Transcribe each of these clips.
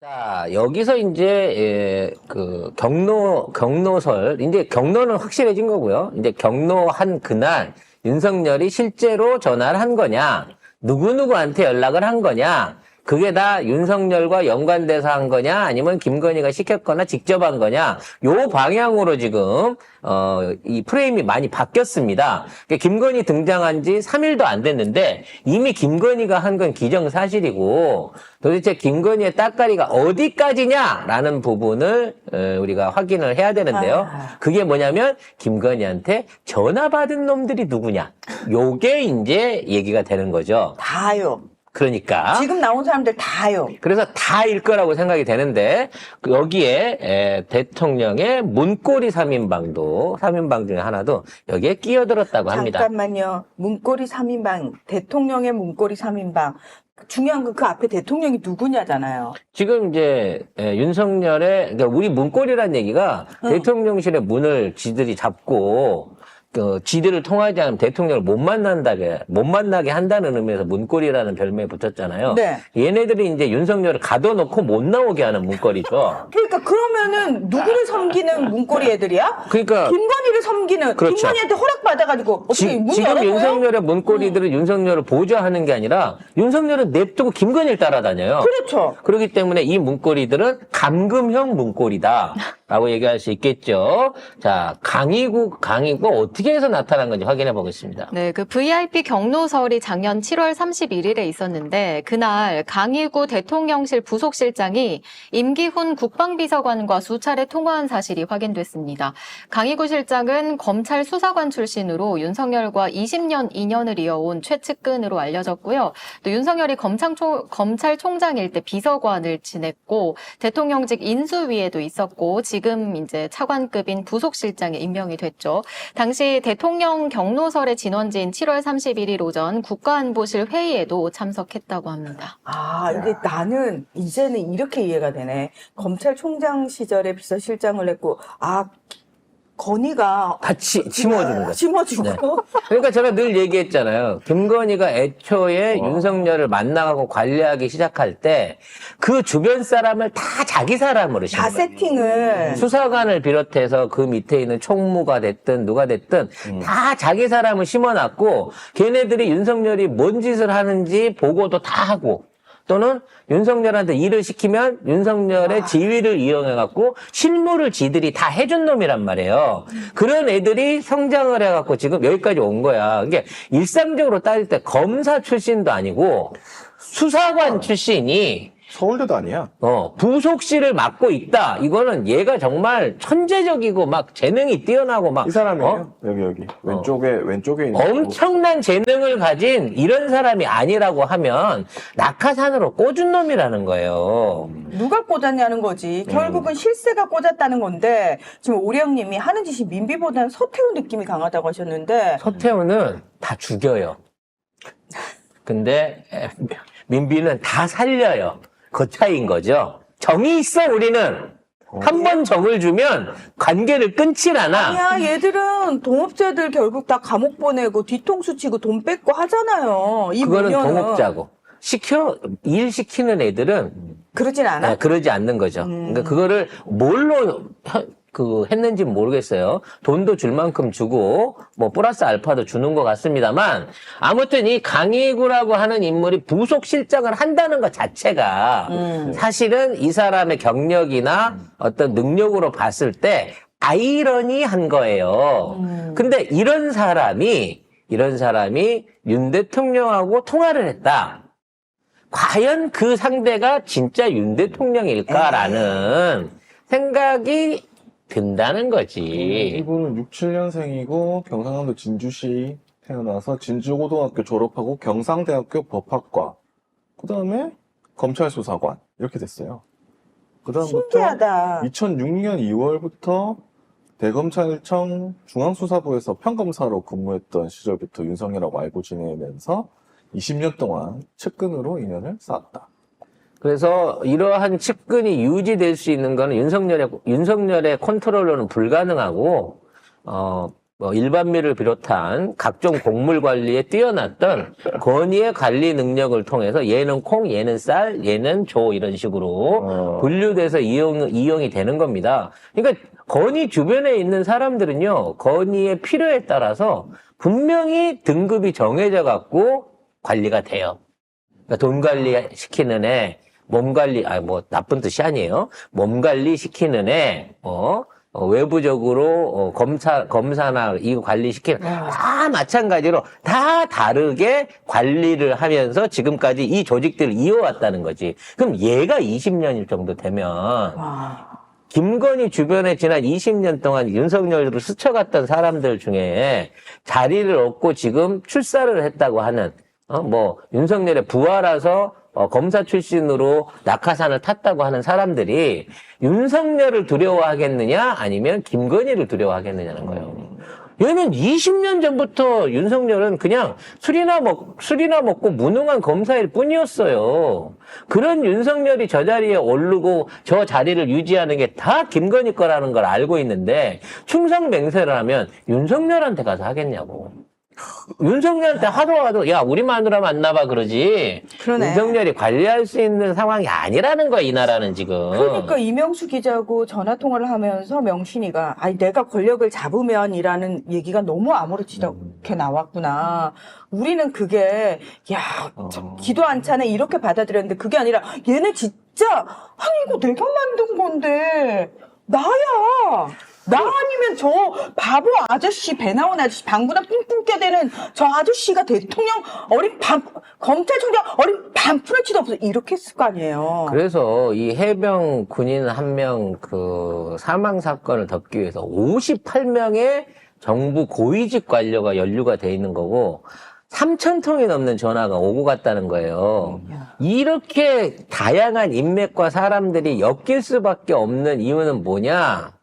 자, 여기서 이제, 그, 경로설, 이제 경로는 확실해진 거고요. 이제 경로한 그날, 윤석열이 실제로 전화를 한 거냐, 누구누구한테 연락을 한 거냐, 그게 다 윤석열과 연관돼서 한 거냐, 아니면 김건희가 시켰거나 직접 한 거냐, 요 방향으로 지금, 이 프레임이 많이 바뀌었습니다. 그러니까 김건희 등장한 지 3일도 안 됐는데, 이미 김건희가 한 건 기정사실이고, 도대체 김건희의 따까리가 어디까지냐라는 부분을 우리가 확인을 해야 되는데요. 그게 뭐냐면 김건희한테 전화 받은 놈들이 누구냐. 요게 이제 얘기가 되는 거죠. 다요. 그러니까 지금 나온 사람들 다요. 그래서 다일 거라고 생각이 되는데 여기에 대통령의 문고리 3인방 중에 하나도 여기에 끼어들었다고 합니다. 잠깐만요. 문고리 3인방, 대통령의 문고리 3인방. 중요한 건 그 앞에 대통령이 누구냐잖아요. 지금 이제 윤석열의 그러니까 우리 문고리라는 얘기가 대통령실의 문을 지들이 잡고 지들을 통하지 않으면 대통령을 못 만나게 한다는 의미에서 문고리라는 별명이 붙었잖아요. 네. 얘네들이 이제 윤석열을 가둬놓고 못 나오게 하는 문고리죠. 그러니까 그러면은 누구를 섬기는 문고리 애들이야? 그러니까 김건희를 섬기는, 그렇죠. 김건희한테 허락받아가지고 어떻게 문 지금 열어줘요? 윤석열의 문고리들은 윤석열을 보좌하는 게 아니라 윤석열은 냅두고 김건희를 따라다녀요. 그렇죠. 그렇기 때문에 이 문고리들은 감금형 문고리다라고 얘기할 수 있겠죠. 자, 강의구 어떻게 해서 나타난 건지 확인해 보겠습니다. 네, 그 VIP 경로설이 작년 7월 31일에 있었는데 그날 강희구 대통령실 부속실장이 임기훈 국방비서관과 수차례 통화한 사실이 확인됐습니다. 강희구 실장은 검찰 수사관 출신으로 윤석열과 20년 인연을 이어온 최측근으로 알려졌고요. 또 윤석열이 검찰총장일 때 비서관을 지냈고 대통령직 인수위에도 있었고 지금 이제 차관급인 부속실장에 임명이 됐죠. 당시 대통령 경로설의 진원지인 7월 31일 오전 국가안보실 회의에도 참석했다고 합니다. 아, 이게 나는 이제는 이렇게 이해가 되네. 검찰총장 시절에 비서실장을 했고, 건희가 같이 심어주는 거죠. 심어주고. 네. 그러니까 제가 늘 얘기했잖아요. 김건희가 애초에 윤석열을 만나고 관리하기 시작할 때 그 주변 사람을 다 자기 사람으로 다 심어요. 세팅을. 수사관을 비롯해서 그 밑에 있는 총무가 됐든 누가 됐든 다 자기 사람을 심어놨고 걔네들이 윤석열이 뭔 짓을 하는지 보고도 다 하고 또는 윤석열한테 일을 시키면 윤석열의 지위를 이용해갖고 실무를 지들이 다 해준 놈이란 말이에요. 그런 애들이 성장을 해갖고 지금 여기까지 온 거야. 이게 일상적으로 따질 때 검사 출신도 아니고 수사관 출신이 서울대도 아니야. 부속실을 맡고 있다. 이거는 얘가 정말 천재적이고 막 재능이 뛰어나고 막 이 사람이에요. 여기 왼쪽에 있는 엄청난 재능을 가진 이런 사람이 아니라고 하면 낙하산으로 꽂은 놈이라는 거예요. 누가 꽂았냐는 거지. 결국은 실세가 꽂았다는 건데, 지금 오령님이 하는 짓이 민비보다는 서태후 느낌이 강하다고 하셨는데, 서태후는 다 죽여요. 근데 민비는 다 살려요. 그 차이인 거죠. 정이 있어 우리는. 한 번 정을 주면 관계를 끊질 않아. 아니야, 얘들은 동업자들 결국 다 감옥 보내고 뒤통수 치고 돈 뺏고 하잖아요. 이 그거는 문제는. 동업자고. 일 시키는 애들은 그러진 않아? 그러지 않는 거죠. 그러니까 그거를 뭘로 했는지 모르겠어요. 돈도 줄 만큼 주고 뭐 플러스 알파도 주는 것 같습니다만 아무튼 이 강희구라고 하는 인물이 부속실장을 한다는 것 자체가 사실은 이 사람의 경력이나 어떤 능력으로 봤을 때 아이러니한 거예요. 근데 이런 사람이 윤 대통령하고 통화를 했다. 과연 그 상대가 진짜 윤 대통령일까라는 생각이 든다는 거지. 이분은 67년생이고 경상남도 진주시 태어나서 진주고등학교 졸업하고 경상대학교 법학과 그 다음에 검찰수사관 이렇게 됐어요. 그 다음부터 신기하다. 2006년 2월부터 대검찰청 중앙수사부에서 평검사로 근무했던 시절부터 윤석열하고 알고 지내면서 20년 동안 측근으로 인연을 쌓았다. 그래서 이러한 측근이 유지될 수 있는 거는 윤석열의 컨트롤로는 불가능하고 뭐 일반미를 비롯한 각종 곡물 관리에 뛰어났던 건의의 관리 능력을 통해서 얘는 콩, 얘는 쌀, 얘는 조 이런 식으로 분류돼서 이용이 되는 겁니다. 그러니까 건의 주변에 있는 사람들은요, 건의의 필요에 따라서 분명히 등급이 정해져 갖고 관리가 돼요. 그러니까 돈 관리 시키는 애, 몸 관리, 뭐 나쁜 뜻이 아니에요. 몸 관리 시키는 애, 외부적으로 검사나 이거 관리시키는 다 마찬가지로 다 다르게 관리를 하면서 지금까지 이 조직들을 이어왔다는 거지. 그럼 얘가 20년일 정도 되면 김건희 주변에 지난 20년 동안 윤석열을 스쳐갔던 사람들 중에 자리를 얻고 지금 출사를 했다고 하는 뭐 윤석열의 부하라서 검사 출신으로 낙하산을 탔다고 하는 사람들이 윤석열을 두려워하겠느냐 아니면 김건희를 두려워하겠느냐는 거예요. 얘는 20년 전부터 윤석열은 그냥 술이나 먹고 무능한 검사일 뿐이었어요. 그런 윤석열이 저 자리에 오르고 저 자리를 유지하는 게 다 김건희 거라는 걸 알고 있는데 충성맹세를 하면 윤석열한테 가서 하겠냐고. 윤석열한테 하도 야 우리 마누라 만나봐 그러지. 그러네. 윤석열이 관리할 수 있는 상황이 아니라는 거야 이 나라는 지금. 그러니까 이명수 기자하고 전화 통화를 하면서 명신이가 아니 내가 권력을 잡으면이라는 얘기가 너무 아무렇지 않게 나왔구나. 우리는 그게 야 기도 안 차네 이렇게 받아들였는데 그게 아니라 얘네 진짜 아니 이거 내가 만든 건데 나야. 나 아니면 저 바보 아저씨 배 나온 아저씨 방구나 뿡뿡 껴대는 저 아저씨가 대통령 검찰총장 어린 반푼어치도 없어 이렇게 했을 거 아니에요. 그래서 이 해병 군인 한 명 그 사망 사건을 덮기 위해서 58명의 정부 고위직 관료가 연루가 돼 있는 거고 3,000통이 넘는 전화가 오고 갔다는 거예요. 이렇게 다양한 인맥과 사람들이 엮일 수밖에 없는 이유는 뭐냐?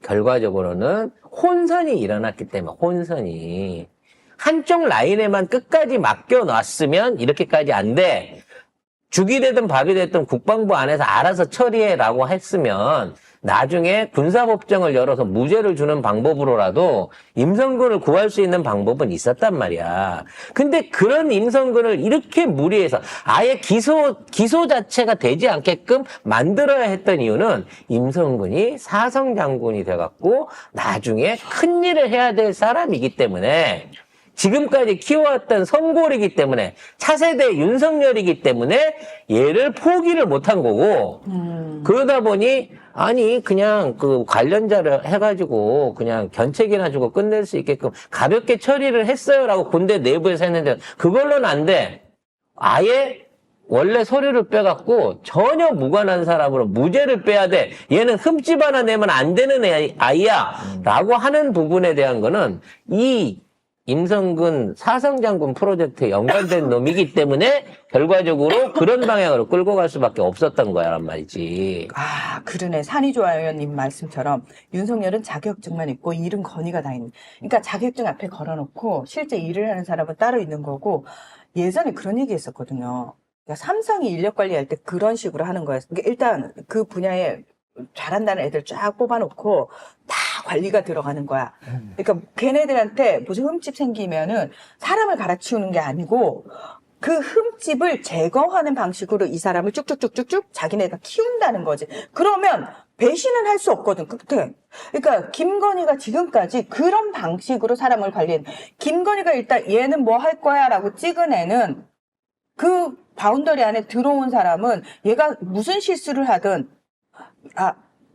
결과적으로는 혼선이 일어났기 때문에 혼선이 한쪽 라인에만 끝까지 맡겨놨으면 이렇게까지 안 돼. 죽이 되든 밥이 되든 국방부 안에서 알아서 처리해라고 했으면 나중에 군사법정을 열어서 무죄를 주는 방법으로라도 임성근을 구할 수 있는 방법은 있었단 말이야. 근데 그런 임성근을 이렇게 무리해서 아예 기소 자체가 되지 않게끔 만들어야 했던 이유는 임성근이 사성장군이 돼갖고 나중에 큰 일을 해야 될 사람이기 때문에 지금까지 키워왔던 성골이기 때문에 차세대 윤석열이기 때문에 얘를 포기를 못한 거고 그러다 보니 아니 그냥 그 관련자를 해가지고 그냥 견책이나 주고 끝낼 수 있게끔 가볍게 처리를 했어요라고 군대 내부에서 했는데 그걸로는 안 돼. 아예 원래 서류를 빼갖고 전혀 무관한 사람으로 무죄를 빼야 돼. 얘는 흠집 하나 내면 안 되는 아이야. 라고 하는 부분에 대한 거는 이 임성근 사성장군 프로젝트에 연관된 놈이기 때문에 결과적으로 그런 방향으로 끌고 갈 수밖에 없었던 거야란 말이지. 아, 그러네. 산이좋아요님 말씀처럼 윤석열은 자격증만 있고 일은 건의가 다 있는. 그러니까 자격증 앞에 걸어놓고 실제 일을 하는 사람은 따로 있는 거고 예전에 그런 얘기 했었거든요. 그러니까 삼성이 인력 관리할 때 그런 식으로 하는 거예요. 그러니까 일단 그 분야에 잘한다는 애들 쫙 뽑아놓고 다 관리가 들어가는 거야. 그러니까 걔네들한테 무슨 흠집 생기면은 사람을 갈아치우는 게 아니고 그 흠집을 제거하는 방식으로 이 사람을 쭉쭉쭉쭉쭉 자기네가 키운다는 거지. 그러면 배신은 할 수 없거든, 끝에. 그러니까 김건희가 지금까지 그런 방식으로 사람을 관리한 김건희가 일단 얘는 뭐 할 거야 라고 찍은 애는 그 바운더리 안에 들어온 사람은 얘가 무슨 실수를 하든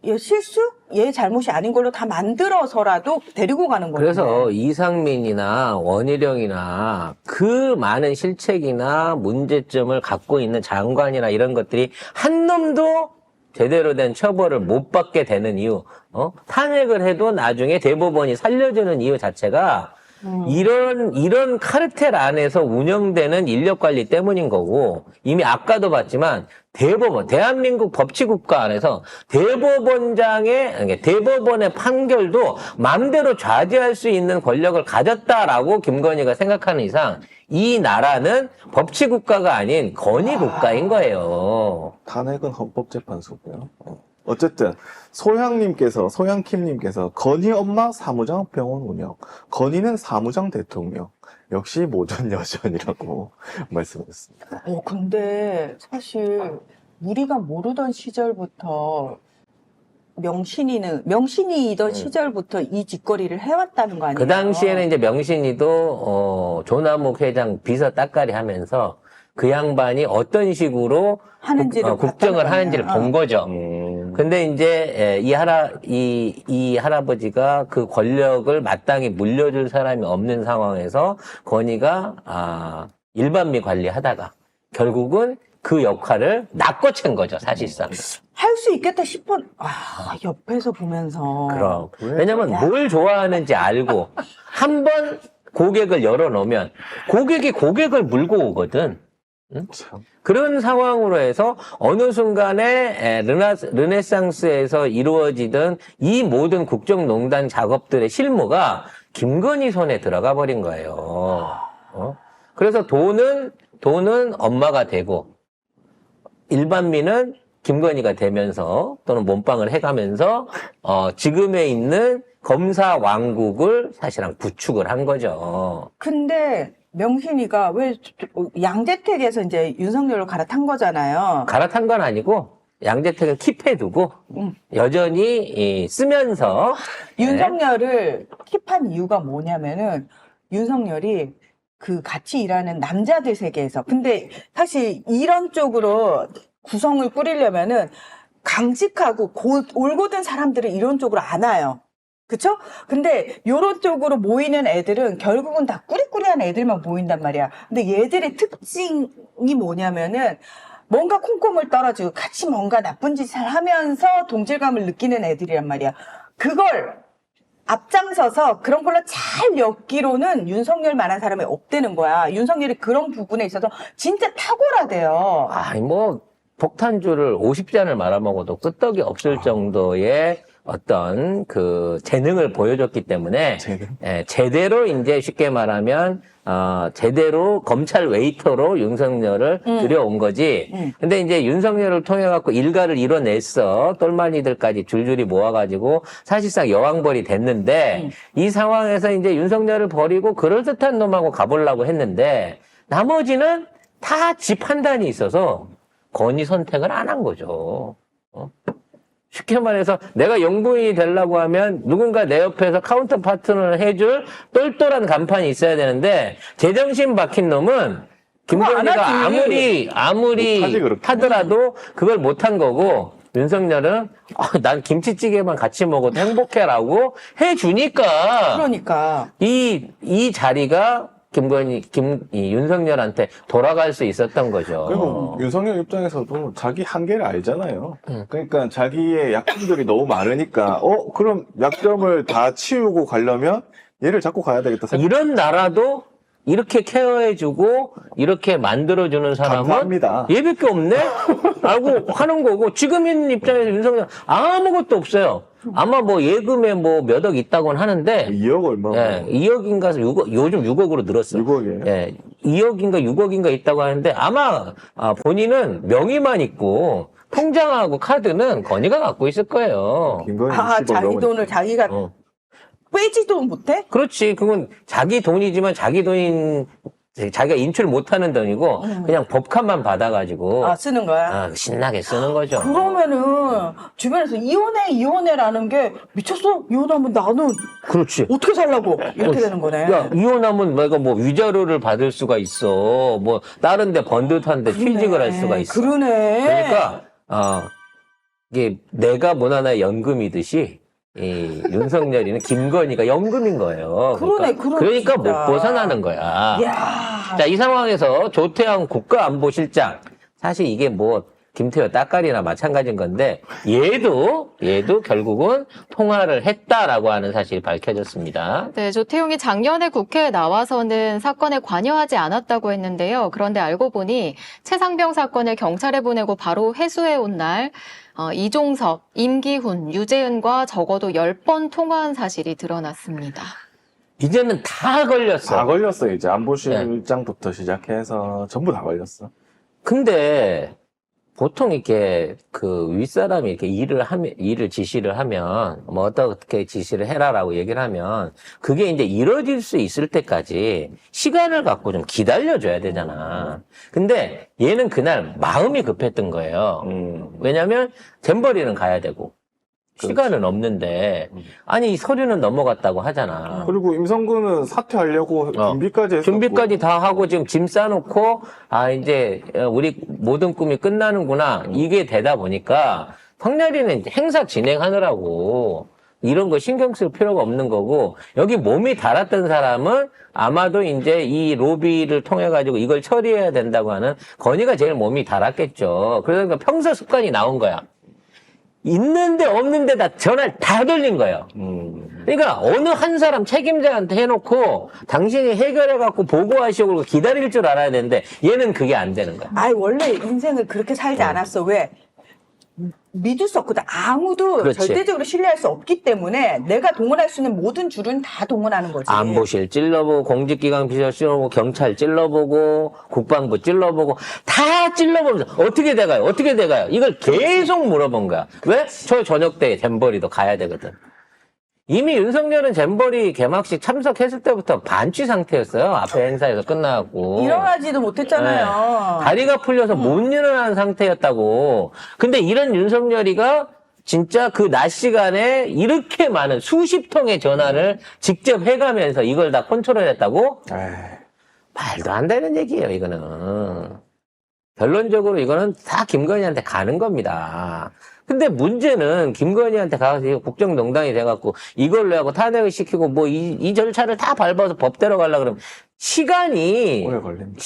얘 실수? 얘 잘못이 아닌 걸로 다 만들어서라도 데리고 가는 거예요. 그래서 이상민이나 원희룡이나 그 많은 실책이나 문제점을 갖고 있는 장관이나 이런 것들이 한 놈도 제대로 된 처벌을 못 받게 되는 이유, 탄핵을 해도 나중에 대법원이 살려주는 이유 자체가 이런 카르텔 안에서 운영되는 인력 관리 때문인 거고, 이미 아까도 봤지만, 대한민국 법치국가 안에서 대법원의 판결도 마음대로 좌지할 수 있는 권력을 가졌다라고 김건희가 생각하는 이상, 이 나라는 법치국가가 아닌 건의국가인 거예요. 탄핵은 헌법재판소고요. 어쨌든 소양킴님께서 건희 엄마 사무장 병원 운영, 건희는 사무장 대통령, 역시 모든 여전이라고 말씀하셨습니다. 근데 사실 우리가 모르던 시절부터 명신이던 시절부터 이 짓거리를 해왔다는 거 아니에요? 그 당시에는 이제 명신이도 조남욱 회장 비서 따까리 하면서 그 양반이 어떤 식으로 하는지를 국정을 봤다는 하는지를 거네요. 본 거죠. 근데 이제 이 할아버지가 그 권력을 마땅히 물려줄 사람이 없는 상황에서 건희가 일반미 관리하다가 결국은 그 역할을 낚아챈 거죠, 사실상. 할 수 있겠다 싶어. 옆에서 보면서. 그럼. 왜냐면 뭘 좋아하는지 알고 한 번 고객을 열어놓으면 고객을 물고 오거든. 참. 그런 상황으로 해서 어느 순간에 르네상스에서 이루어지던 이 모든 국정농단 작업들의 실무가 김건희 손에 들어가 버린 거예요. 그래서 돈은 엄마가 되고 일반민은 김건희가 되면서 또는 몸빵을 해가면서 지금에 있는 검사 왕국을 사실상 구축을 한 거죠. 근데 명신이가 왜 양재택에서 이제 윤석열로 갈아탄 거잖아요. 갈아탄 건 아니고 양재택을 킵해두고 여전히 쓰면서 윤석열을 킵한 이유가 뭐냐면은 윤석열이 그 같이 일하는 남자들 세계에서 근데 사실 이런 쪽으로 구성을 꾸리려면은 강직하고 올곧은 사람들은 이런 쪽으로 안 와요. 그쵸? 근데 요런 쪽으로 모이는 애들은 결국은 다 꾸리꾸리한 애들만 모인단 말이야. 근데 얘들의 특징이 뭐냐면은 뭔가 콩고물 떨어지고 같이 뭔가 나쁜 짓을 하면서 동질감을 느끼는 애들이란 말이야. 그걸 앞장서서 그런 걸로 잘 엮기로는 윤석열만한 사람이 없다는 거야. 윤석열이 그런 부분에 있어서 진짜 탁월하대요. 아니 뭐 폭탄주를 50잔을 말아먹어도 끄떡이 없을 정도의 어떤 그 재능을 보여줬기 때문에 제대로 이제 쉽게 말하면 제대로 검찰 웨이터로 윤석열을 들여온 거지. 근데 이제 윤석열을 통해 갖고 일가를 이뤄냈어. 똘마니들까지 줄줄이 모아가지고 사실상 여왕벌이 됐는데 이 상황에서 이제 윤석열을 버리고 그럴듯한 놈하고 가보려고 했는데 나머지는 다 지 판단이 있어서 건희 선택을 안 한 거죠. 쉽게 말해서 내가 영부인이 되려고 하면 누군가 내 옆에서 카운터 파트너를 해줄 똘똘한 간판이 있어야 되는데 제정신 박힌 놈은 김건희가 아무리 못하지, 그렇게. 하더라도 그걸 못한 거고 윤석열은 난 김치찌개만 같이 먹어도 행복해라고 해주니까 그러니까. 이 자리가 윤석열한테 돌아갈 수 있었던 거죠. 그리고 윤석열 입장에서도 자기 한계를 알잖아요. 그러니까 자기의 약점들이 너무 많으니까 그럼 약점을 다 치우고 가려면 얘를 잡고 가야 되겠다 생각. 이런 나라도 이렇게 케어해주고 이렇게 만들어주는 사람은 감사합니다. 얘밖에 없네? 라고 하는 거고 지금 있는 입장에서 윤석열 아무것도 없어요. 아마 뭐 예금에 뭐 몇 억 있다고는 하는데 2억 얼마? 예, 2억인가 6억, 요즘 6억으로 늘었어. 6억이에요. 예, 2억인가 6억인가 있다고 하는데 아마 본인은 명의만 있고 통장하고 카드는 건희가 갖고 있을 거예요. 김건희 20억 자기 넘으니까. 돈을 자기가 빼지도 못해? 그렇지. 그건 자기 돈이지만 자기가 인출 못하는 돈이고 그냥 법카만 받아가지고 쓰는 거야. 신나게 쓰는 거죠. 그러면은 주변에서 이혼해라는 게 미쳤어? 이혼하면 나는 그렇지. 어떻게 살라고 이렇게 되는 거네. 야, 이혼하면 내가 뭐 위자료를 받을 수가 있어. 뭐 다른 데 번듯한데 취직을 할 수가 있어. 그러네. 그러니까 이게 내가 뭐나나 연금이듯이 이 윤석열이는 김건희가 연금인 거예요. 그러네. 그러니까 못 진짜. 벗어나는 거야. 이야. 자, 이 상황에서 조태양 국가안보실장 사실 이게 뭐 김태호 따까리나 마찬가지인 건데 얘도 결국은 통화를 했다라고 하는 사실이 밝혀졌습니다. 네, 조태용이 작년에 국회에 나와서는 사건에 관여하지 않았다고 했는데요. 그런데 알고 보니 최상병 사건을 경찰에 보내고 바로 회수해온 날 이종섭, 임기훈, 유재은과 적어도 10번 통화한 사실이 드러났습니다. 이제는 다 걸렸어. 다 걸렸어. 이제 안보실장부터 시작해서 전부 다 걸렸어. 근데 보통 이렇게 그 윗사람이 이렇게 일을 지시를 하면, 뭐 어떻게 지시를 해라라고 얘기를 하면, 그게 이제 이루어질 수 있을 때까지 시간을 갖고 좀 기다려줘야 되잖아. 근데 얘는 그날 마음이 급했던 거예요. 왜냐면 잼버리는 가야 되고, 시간은 없는데, 아니, 이 서류는 넘어갔다고 하잖아. 그리고 임성근은 사퇴하려고 준비까지 했었고. 준비까지 다 하고 지금 짐 싸놓고, 아, 이제 우리 모든 꿈이 끝나는구나. 이게 되다 보니까 황렬이는 행사 진행하느라고 이런 거 신경 쓸 필요가 없는 거고, 여기 몸이 달았던 사람은 아마도 이제 이 로비를 통해 가지고 이걸 처리해야 된다고 하는 건의가 제일 몸이 달았겠죠. 그러니까 평소 습관이 나온 거야. 있는데 없는데 다 전화를 다 돌린 거예요. 그러니까 어느 한 사람 책임자한테 해놓고 당신이 해결해갖고 보고하시고 기다릴 줄 알아야 되는데 얘는 그게 안 되는 거야. 아이, 원래 인생을 그렇게 살지 않았어. 왜? 믿을 수 없거든. 아무도 그렇지. 절대적으로 신뢰할 수 없기 때문에 내가 동원할 수 있는 모든 줄은 다 동원하는 거지. 안보실 찔러보고 공직기관 비서 찔러보고 경찰 찔러보고 국방부 찔러보고 다 찔러보면서 어떻게 돼가요? 어떻게 돼가요? 이걸 계속 물어본 거야. 왜? 저 저녁 때 잼버리도 가야 되거든. 이미 윤석열은 잼버리 개막식 참석했을 때부터 반취 상태였어요. 앞에 행사에서 끝나고. 일어나지도 못했잖아요. 다리가 풀려서 못 일어나는 상태였다고. 근데 이런 윤석열이가 진짜 그 낮 시간에 이렇게 많은 수십 통의 전화를 직접 해가면서 이걸 다 컨트롤했다고? 말도 안 되는 얘기예요, 이거는. 결론적으로 이거는 다 김건희한테 가는 겁니다. 근데 문제는 김건희한테 가서 국정농단이 돼갖고 이걸로 하고 탄핵을 시키고 뭐 이 절차를 다 밟아서 법대로 가려고 그러면 시간이 오래 걸립니다.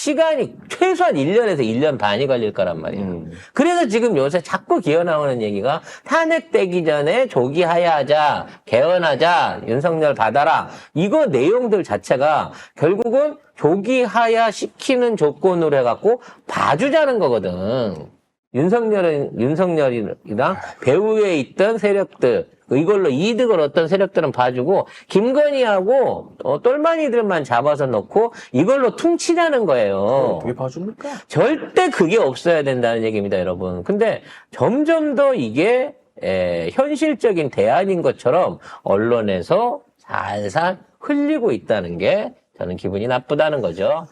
최소한 1년에서 1년 반이 걸릴 거란 말이에요. 그래서 지금 요새 자꾸 기어 나오는 얘기가 탄핵되기 전에 조기 하야하자, 개헌하자, 윤석열 받아라. 이거 내용들 자체가 결국은 조기 하야 시키는 조건으로 해갖고 봐주자는 거거든. 윤석열이랑 배후에 있던 세력들, 이걸로 이득을 얻던 세력들은 봐주고, 김건희하고 똘마니들만 잡아서 놓고, 이걸로 퉁치자는 거예요. 어떻게 봐줍니까? 절대 그게 없어야 된다는 얘기입니다, 여러분. 근데 점점 더 이게, 현실적인 대안인 것처럼 언론에서 살살 흘리고 있다는 게 저는 기분이 나쁘다는 거죠.